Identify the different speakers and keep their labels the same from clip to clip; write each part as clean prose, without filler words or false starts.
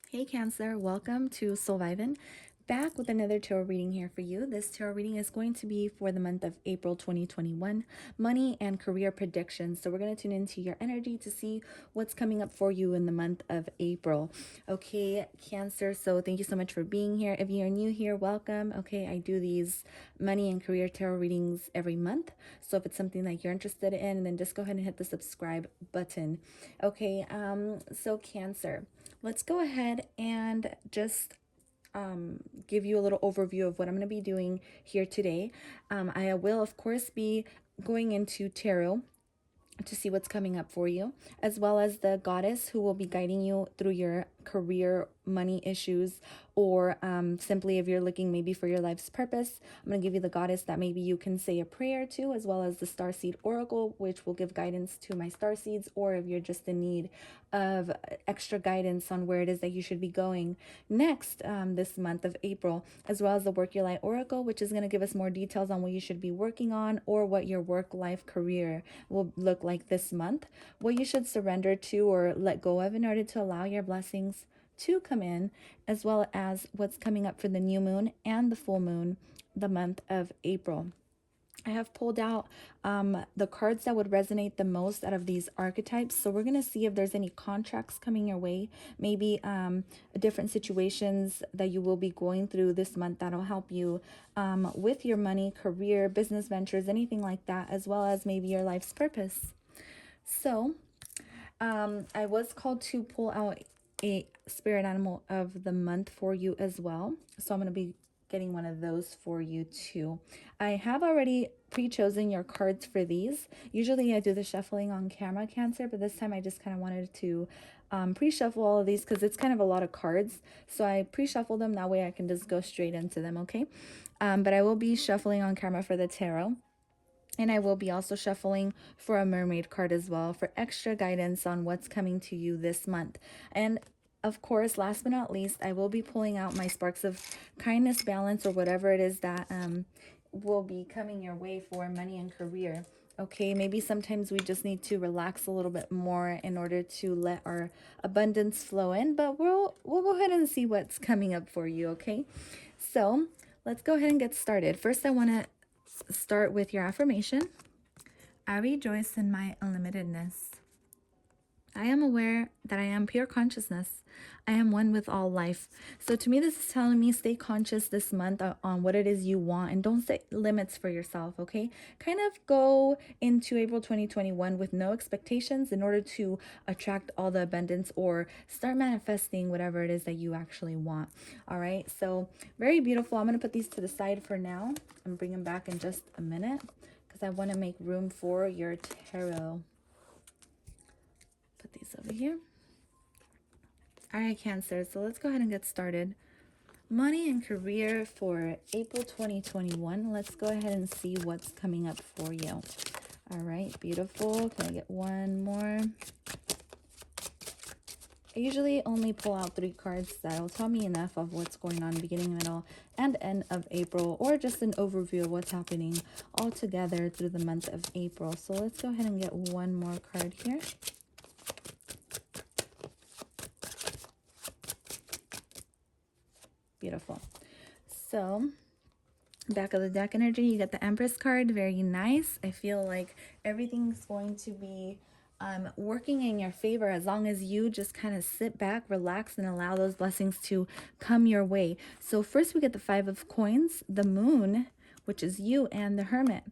Speaker 1: Hey Cancer, welcome to Soul Vibin. Back with another tarot reading here for you. This tarot reading is going to be for the month of April 2021, money and career predictions. So we're going to tune into your energy to see what's coming up for you in the month of April. Okay, Cancer, so thank you so much for being here. If you're new here, welcome. Okay, I do these money and career tarot readings every month. So if it's something that you're interested in, then just go ahead and hit the subscribe button. Okay, so Cancer, let's go ahead and just give you a little overview of what I'm going to be doing here today. I will, of course, be going into tarot to see what's coming up for you, as well as the goddess who will be guiding you through your career, money issues, or simply if you're looking maybe for your life's purpose. I'm going to give you the goddess that maybe you can say a prayer to, as well as the starseed oracle, which will give guidance to my starseeds, or if you're just in need of extra guidance on where it is that you should be going next this month of April, as well as the work your life oracle, which is going to give us more details on what you should be working on or what your work life career will look like this month, what you should surrender to or let go of in order to allow your blessings to come in, as well as what's coming up for the new moon and the full moon the month of April. I have pulled out the cards that would resonate the most out of these archetypes. So we're going to see if there's any contracts coming your way, maybe different situations that you will be going through this month that'll help you with your money, career, business ventures, anything like that, as well as maybe your life's purpose. So I was called to pull out a spirit animal of the month for you as well. So I'm going to be getting one of those for you too. I have already pre-chosen your cards for these. Usually I do the shuffling on camera, Cancer, but this time I just kind of wanted to pre-shuffle all of these because it's kind of a lot of cards. So I pre-shuffle them, that way I can just go straight into them, okay? But I will be shuffling on camera for the tarot. And I will be also shuffling for a mermaid card as well for extra guidance on what's coming to you this month. And of course, last but not least, I will be pulling out my sparks of kindness, balance, or whatever it is that will be coming your way for money and career. Okay, maybe sometimes we just need to relax a little bit more in order to let our abundance flow in, but we'll go ahead and see what's coming up for you, okay? So let's go ahead and get started. First, I want to start with your affirmation. I rejoice in my unlimitedness. I am aware that I am pure consciousness. I am one with all life. So to me, this is telling me stay conscious this month on what it is you want and don't set limits for yourself, okay? Kind of go into April 2021 with no expectations in order to attract all the abundance or start manifesting whatever it is that you actually want, all right? So very beautiful. I'm going to put these to the side for now and bring them back in just a minute because I want to make room for your tarot. Put these over here. All right, Cancer, so let's go ahead and get started. Money and career for April 2021. Let's go ahead and see what's coming up for you. All right, beautiful. Can I get one more? I usually only pull out 3 cards that'll tell me enough of what's going on beginning, middle, and end of April, or just an overview of what's happening all together through the month of April. So let's go ahead and get one more card here. Beautiful. So back of the deck energy, you get the Empress card. Very nice. I feel like everything's going to be working in your favor as long as you just kind of sit back, relax, and allow those blessings to come your way. So first we get the 5 of coins, the moon, which is you, and the Hermit.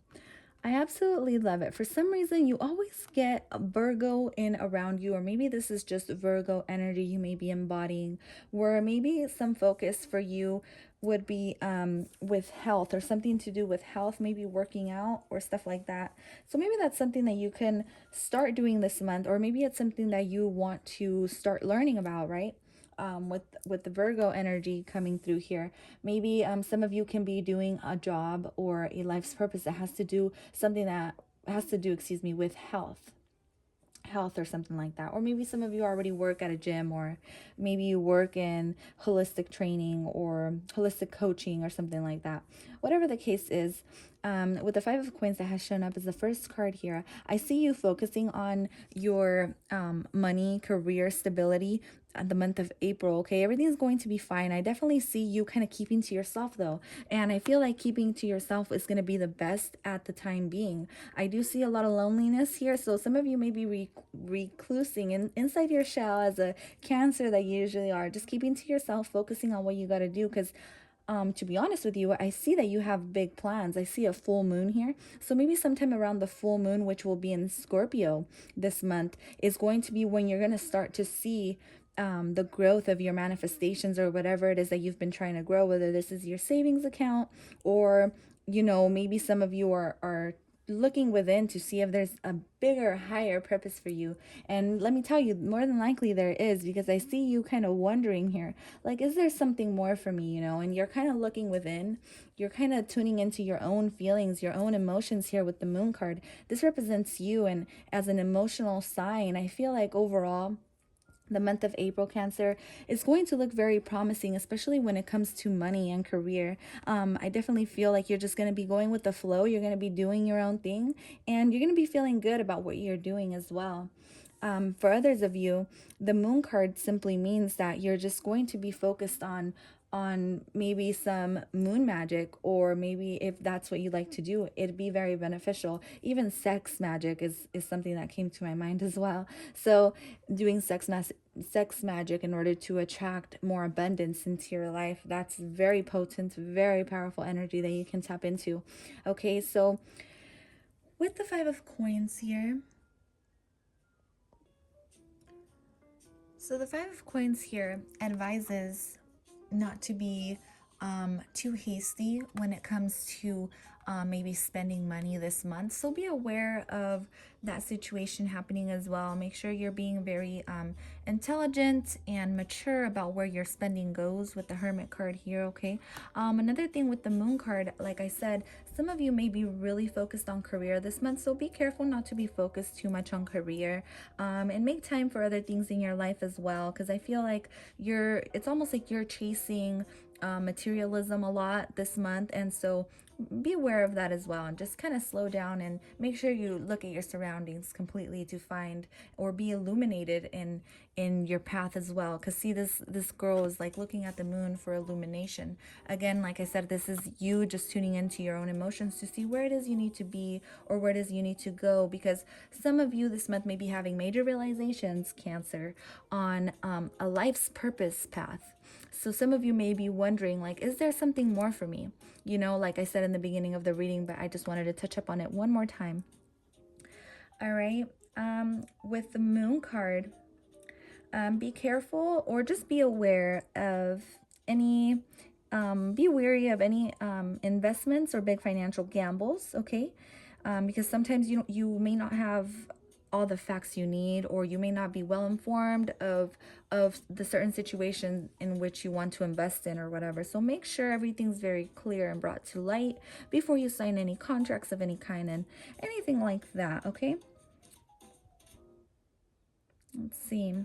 Speaker 1: I absolutely love it. For some reason, you always get a Virgo in around you, or maybe this is just Virgo energy you may be embodying, where maybe some focus for you would be with health or something to do with health, maybe working out or stuff like that. So maybe that's something that you can start doing this month, or maybe it's something that you want to start learning about, right? With the Virgo energy coming through here. Maybe some of you can be doing a job or a life's purpose that has to do something that has to do, with health or something like that. Or maybe some of you already work at a gym, or maybe you work in holistic training or holistic coaching or something like that. Whatever the case is, with the Five of Coins that has shown up as the first card here, I see you focusing on your money, career, stability the month of April. Okay, everything's going to be fine. I definitely see you kind of keeping to yourself though, and I feel like keeping to yourself is going to be the best at the time being. I do see a lot of loneliness here, so some of you may be reclusing inside your shell as a Cancer that you usually are, just keeping to yourself, focusing on what you got to do, because to be honest with you, I see that you have big plans. I see a full moon here. So maybe sometime around the full moon, which will be in Scorpio this month, is going to be when you're going to start to see the growth of your manifestations or whatever it is that you've been trying to grow, whether this is your savings account or, you know, maybe some of you are looking within to see if there's a bigger, higher purpose for you. And let me tell you, more than likely there is, because I see you kind of wondering here, like, is there something more for me, you know? And you're kind of looking within, you're kind of tuning into your own feelings, your own emotions here with the moon card. This represents you, and as an emotional sign, I feel like overall the month of April, Cancer, is going to look very promising, especially when it comes to money and career. I definitely feel like you're just going to be going with the flow. You're going to be doing your own thing, and you're going to be feeling good about what you're doing as well. For others of you, the moon card simply means that you're just going to be focused on maybe some moon magic, or maybe if that's what you like to do, it'd be very beneficial. Even sex magic is something that came to my mind as well. So doing sex magic in order to attract more abundance into your life, that's very potent, very powerful energy that you can tap into. Okay, so with the Five of Coins here, so the Five of Coins here advises not to be too hasty when it comes to maybe spending money this month. So be aware of that situation happening as well. Make sure you're being very intelligent and mature about where your spending goes with the Hermit card here, okay? Another thing with the Moon card, like I said, some of you may be really focused on career this month, so be careful not to be focused too much on career, and make time for other things in your life as well, because I feel like it's almost like you're chasing materialism a lot this month, and so be aware of that as well, and just kind of slow down and make sure you look at your surroundings completely to find or be illuminated in your path as well. Because see, this girl is like looking at the moon for illumination. Again, like I said, this is you just tuning into your own emotions to see where it is you need to be or where it is you need to go, because some of you this month may be having major realizations, Cancer, on a life's purpose path. So some of you may be wondering, like, is there something more for me? You know, like I said in the beginning of the reading, but I just wanted to touch up on it one more time. All right. With the Moon card, be careful, or just be aware of any, be wary of any investments or big financial gambles, okay? Because sometimes you may not have all the facts you need, or you may not be well informed of the certain situation in which you want to invest in or whatever. So make sure everything's very clear and brought to light before you sign any contracts of any kind and anything like that, okay? Let's see.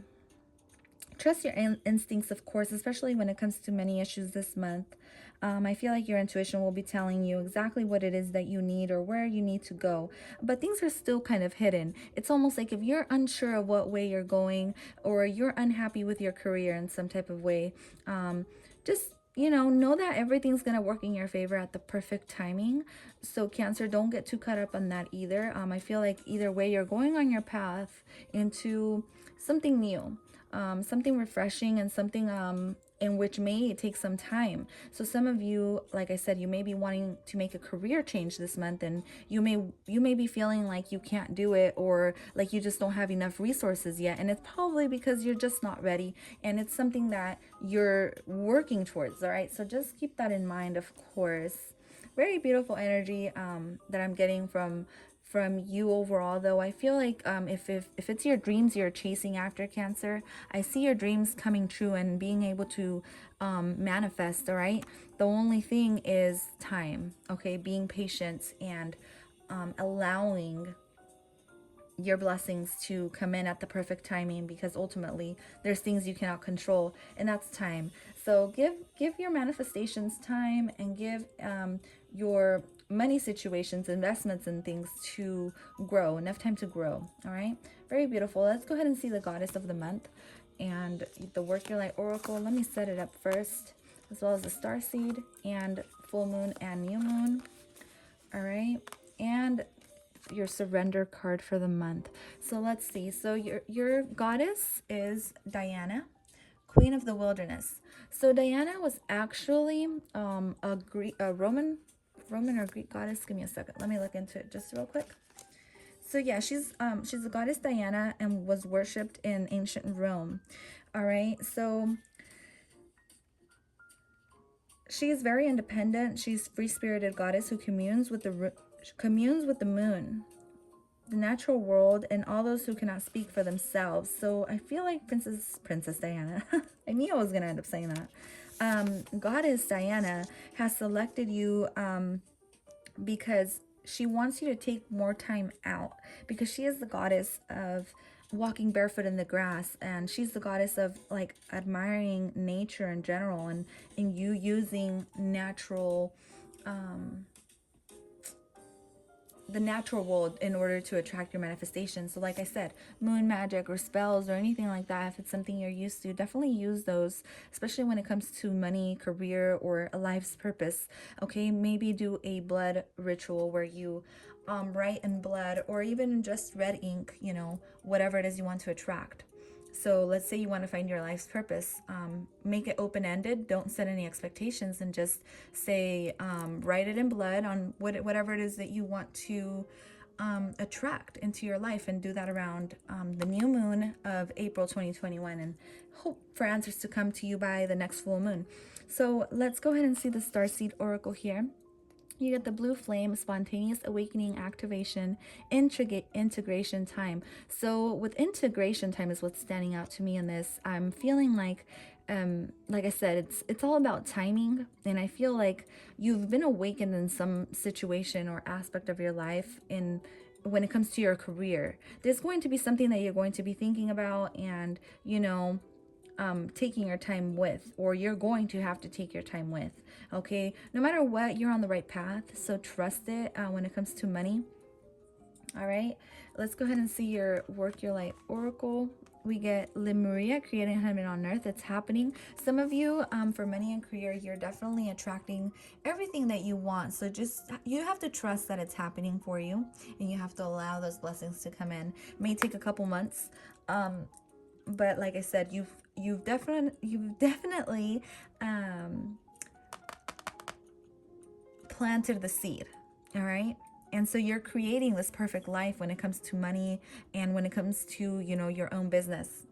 Speaker 1: Trust your instincts, of course, especially when it comes to many issues this month. I feel like your intuition will be telling you exactly what it is that you need or where you need to go. But things are still kind of hidden. It's almost like if you're unsure of what way you're going, or you're unhappy with your career in some type of way, just know that everything's going to work in your favor at the perfect timing. So Cancer, don't get too caught up on that either. I feel like either way, you're going on your path into something new, something refreshing, and something in which may take some time. So some of you, like I said, you may be wanting to make a career change this month, and you may be feeling like you can't do it, or like you just don't have enough resources yet, and it's probably because you're just not ready, and it's something that you're working towards. All right, so just keep that in mind, of course. Very beautiful energy that I'm getting from you overall, though. I feel like if it's your dreams you're chasing after, Cancer, I see your dreams coming true and being able to manifest. All right, the only thing is time, okay? Being patient and allowing your blessings to come in at the perfect timing, because ultimately there's things you cannot control, and that's time. So give your manifestations time, and give your money situations, investments, and things to grow, enough time to grow. All right, very beautiful. Let's go ahead and see the goddess of the month and the Work Your Light Oracle. Let me set it up first, as well as the star seed and full moon and new moon. All right, and your surrender card for the month. So let's see. So your goddess is Diana, Queen of the Wilderness. So Diana was actually a Roman or Greek goddess. Give me a second. Let me look into it just real quick. So yeah, she's the goddess Diana and was worshipped in ancient Rome. All right. So she is very independent. She's free-spirited goddess who communes with the moon, the natural world, and all those who cannot speak for themselves. So I feel like Princess Diana, I knew I was going to end up saying that. Goddess Diana has selected you because she wants you to take more time out, because she is the goddess of walking barefoot in the grass, and she's the goddess of like admiring nature in general, and you using natural the natural world in order to attract your manifestation. So like I said, moon magic or spells or anything like that, if it's something you're used to, definitely use those, especially when it comes to money, career, or a life's purpose. Okay, maybe do a blood ritual where you write in blood, or even just red ink, you know, whatever it is you want to attract. So let's say you want to find your life's purpose. Make it open-ended. Don't set any expectations, and just say, write it in blood on whatever it is that you want to attract into your life, and do that around the new moon of April 2021, and hope for answers to come to you by the next full moon. So let's go ahead and see the Starseed Oracle here. You get the blue flame, spontaneous awakening, activation, integration time. So with integration time is what's standing out to me in this. I'm feeling like I said, it's all about timing. And I feel like you've been awakened in some situation or aspect of your life when it comes to your career. There's going to be something that you're going to be thinking about, and, you know, taking your time with, or you're going to have to take your time with. Okay, no matter what, you're on the right path, so trust it when it comes to money. All right, let's go ahead and see your Work Your Light Oracle. We get Lemuria, creating heaven on earth. It's happening. Some of you, for money and career, you're definitely attracting everything that you want. So you have to trust that it's happening for you, and you have to allow those blessings to come in. It may take a couple months, but like I said, you've definitely planted the seed. All right, and so you're creating this perfect life when it comes to money, and when it comes to, you know, your own business.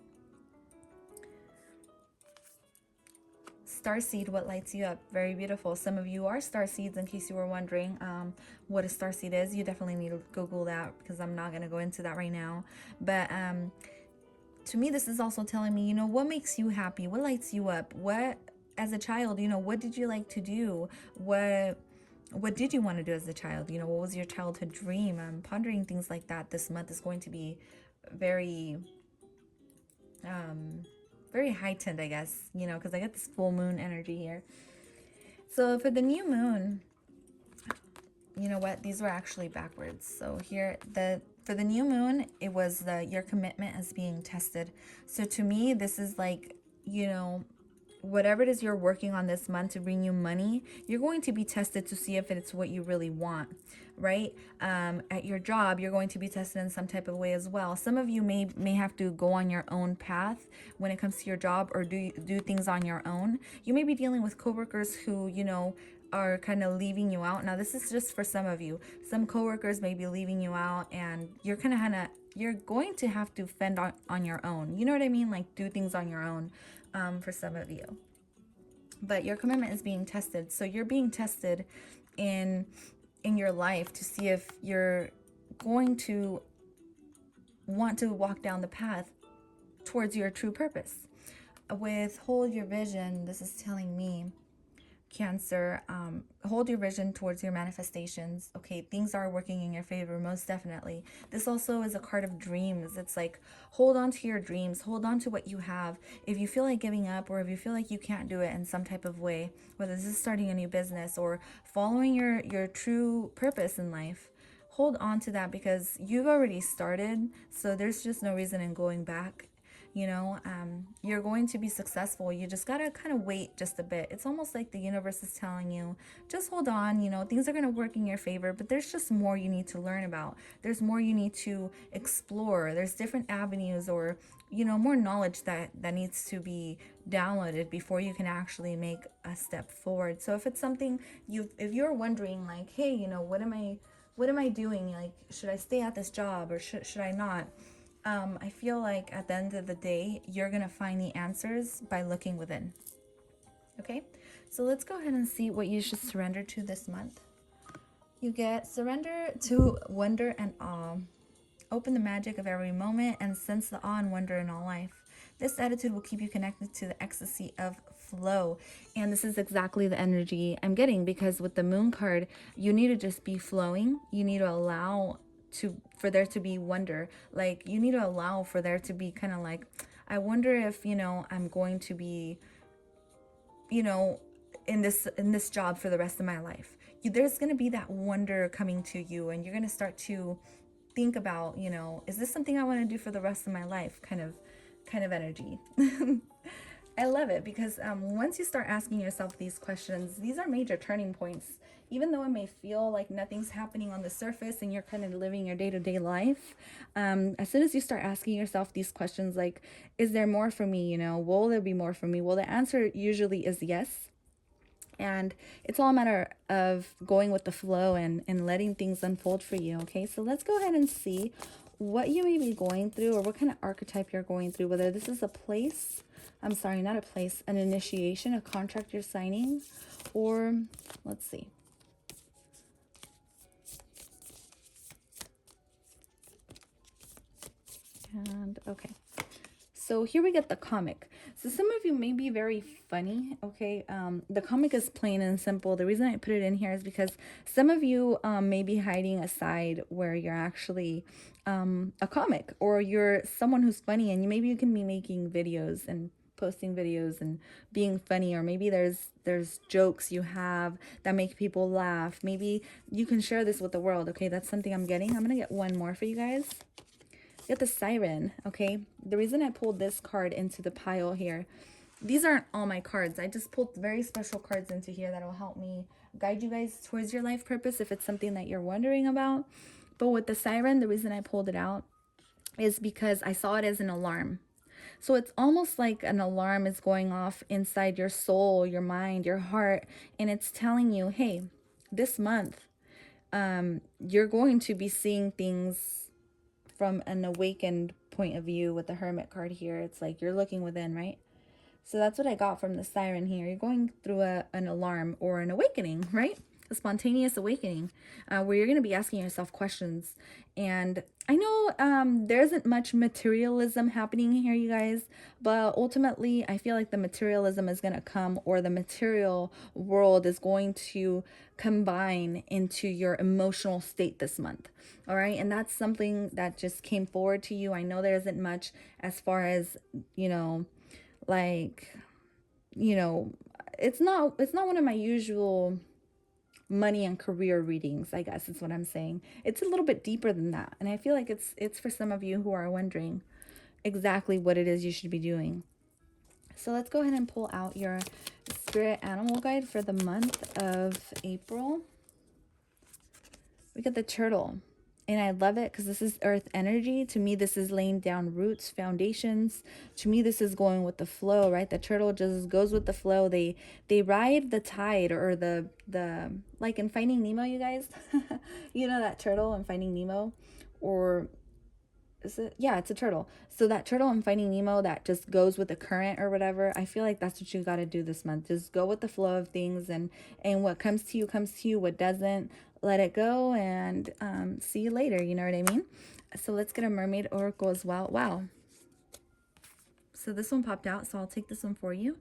Speaker 1: Starseed, what lights you up? Very beautiful. Some of you are starseeds, in case you were wondering what a starseed is. You definitely need to Google that, because I'm not going to go into that right now. But to me, this is also telling me, you know, what makes you happy? What lights you up? What, as a child, you know, what did you like to do? What did you want to do as a child? You know, what was your childhood dream? Pondering things like that this month is going to be very, very heightened, I guess, you know, because I get this full moon energy here. So for the new moon, you know what? These were actually backwards. So here, for the new moon, it was your commitment is being tested. So to me, this is like, you know, whatever it is you're working on this month to bring you money, you're going to be tested to see if it's what you really want, right? At your job, you're going to be tested in some type of way as well. Some of you may have to go on your own path when it comes to your job, or do things on your own. You may be dealing with coworkers who, you know, are kind of leaving you out. Now, this is just for some of you. Some coworkers may be leaving you out, and you're you're going to have to fend on your own. You know what I mean? Like, do things on your own for some of you. But your commitment is being tested. So you're being tested in your life to see if you're going to want to walk down the path towards your true purpose. With Hold Your Vision, this is telling me Cancer, hold your vision towards your manifestations. Okay, things are working in your favor, most definitely. This also is a card of dreams. It's like, hold on to your dreams, hold on to what you have. If you feel like giving up, or if you feel like you can't do it in some type of way, whether this is starting a new business or following your true purpose in life, hold on to that, because you've already started, so there's just no reason in going back. You're going to be successful. You just gotta kind of wait just a bit. It's almost like the universe is telling you, just hold on. Things are gonna work in your favor, but there's just more you need to learn about. There's more you need to explore. There's different avenues, or more knowledge that needs to be downloaded before you can actually make a step forward. So if it's something if you're wondering, like, hey, what am I doing? Like, should I stay at this job, or should I not? I feel like at the end of the day, you're going to find the answers by looking within. Okay, so let's go ahead and see what you should surrender to this month. You get surrender to wonder and awe. Open the magic of every moment and sense the awe and wonder in all life. This attitude will keep you connected to the ecstasy of flow. And this is exactly the energy I'm getting, because with the moon card, you need to just be flowing. You need to allow for there to be wonder. Like, you need to allow for there to be kind of like, I wonder if I'm going to be in this job for the rest of my life. There's going to be that wonder coming to you, and you're going to start to think about, is this something I want to do for the rest of my life, kind of energy. I love it, because once you start asking yourself these questions, these are major turning points. Even though it may feel like nothing's happening on the surface and you're kind of living your day-to-day life, as soon as you start asking yourself these questions, like, is there more for me? Will there be more for me? Well, the answer usually is yes. And it's all a matter of going with the flow and letting things unfold for you. Okay, so let's go ahead and see what you may be going through, or what kind of archetype you're going through, whether this is a place, I'm sorry, not a place, an initiation, a contract you're signing, or let's see. And okay, so here we get the comic. So some of you may be very funny, okay? The comic is plain and simple. The reason I put it in here is because some of you may be hiding a side where you're actually a comic, or you're someone who's funny, and maybe you can be making videos and posting videos and being funny, or maybe there's jokes you have that make people laugh. Maybe you can share this with the world. Okay, that's something I'm getting. I'm gonna get one more for you guys. Get the siren. Okay, the reason I pulled this card into the pile here, these aren't all my cards. I just pulled very special cards into here that will help me guide you guys towards your life purpose if it's something that you're wondering about. But with the siren, the reason I pulled it out is because I saw it as an alarm. So it's almost like an alarm is going off inside your soul, your mind, your heart, and it's telling you, hey, this month you're going to be seeing things from an awakened point of view. With the Hermit card here, it's like you're looking within, right? So that's what I got from the siren here. You're going through an alarm or an awakening, right? A spontaneous awakening, where you're going to be asking yourself questions. And I know there isn't much materialism happening here, you guys, but ultimately I feel like the materialism is going to come, or the material world is going to combine into your emotional state this month. All right, and that's something that just came forward to you. I know there isn't much as far as, like, it's not one of my usual money and career readings, I guess is what I'm saying. It's a little bit deeper than that, and I feel like it's for some of you who are wondering exactly what it is you should be doing. So let's go ahead and pull out your spirit animal guide for the month of April. We got the turtle. And I love it because this is earth energy. To me, this is laying down roots, foundations. To me, this is going with the flow, right? The turtle just goes with the flow. They ride the tide, or the like in Finding Nemo, you guys. You know that turtle in Finding Nemo? Or is it? Yeah, it's a turtle. So that turtle in Finding Nemo that just goes with the current or whatever, I feel like that's what you got to do this month. Just go with the flow of things, and what comes to you comes to you. What doesn't, let it go, and see you later. You know what I mean? So let's get a mermaid oracle as well. Wow. So this one popped out, so I'll take this one for you.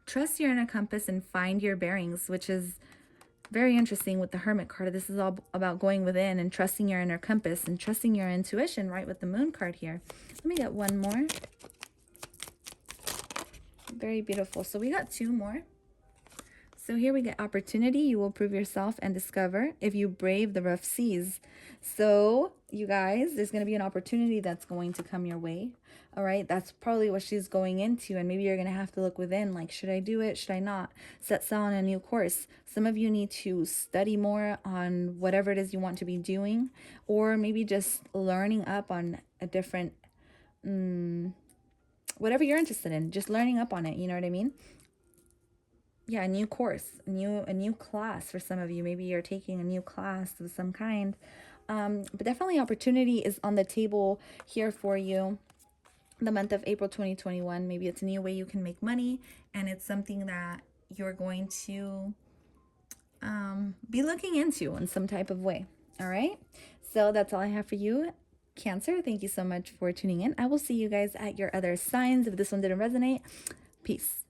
Speaker 1: Trust your inner compass and find your bearings, which is very interesting with the Hermit card. This is all about going within and trusting your inner compass and trusting your intuition, right, with the Moon card here. Let me get one more. Very beautiful. So we got two more. So here we get opportunity. You will prove yourself and discover if you brave the rough seas. So you guys, there's going to be an opportunity that's going to come your way. All right. That's probably what she's going into. And maybe you're going to have to look within, like, should I do it? Should I not? Set sail on a new course. Some of you need to study more on whatever it is you want to be doing, or maybe just learning up on a different, whatever you're interested in, just learning up on it. You know what I mean? Yeah, a new course, a new class for some of you. Maybe you're taking a new class of some kind. But definitely opportunity is on the table here for you. The month of April 2021. Maybe it's a new way you can make money, and it's something that you're going to be looking into in some type of way. All right. So that's all I have for you, Cancer. Thank you so much for tuning in. I will see you guys at your other signs. If this one didn't resonate, peace.